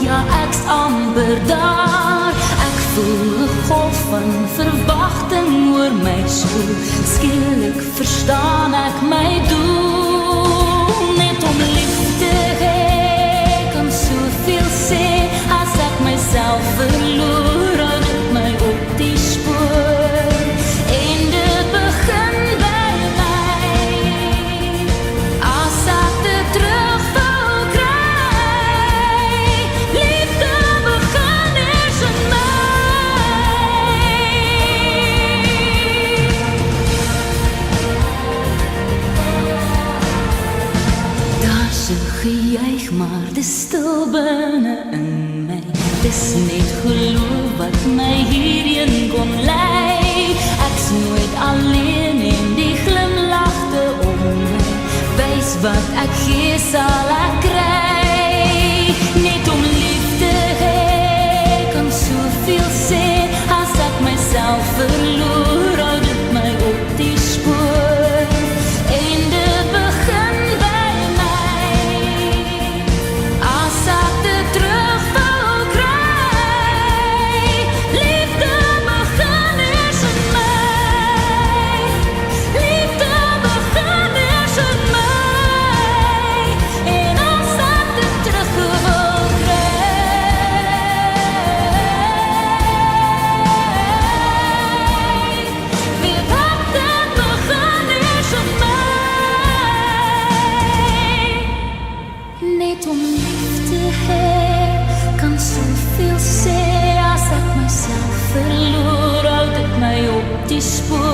ja ek's amper daar. Ek voel 'n golf van verwagting oor my skoel. Skielik verstaan ek my doel. Net om lief te hê, kan soveel sê. As ek myself verloor, hou dit my op die spoor. En dit begin by my. As ek dit terug wil kry, liefde begin eers in my. Daar's 'n gejuig, maar dis stil binne in my. Dis net geloof wat my hierheen kom lei. Ek's nooit alleen en die glimlagte om my. Wys wat ek gee sal ek kry. Net om lief te hê, kan soveel sê. As ek myself verloor, hou dit my op die spoor. En dit begin by my. As ek dit terug wil kry, liefde begin eers in my. Liefde begin eers in my. En as ek dit terug wil kry, weet ek dit begin eers in my. Net om lief te hê, kan soveel sê. As ek myself verloor, hou dit my op die spoor.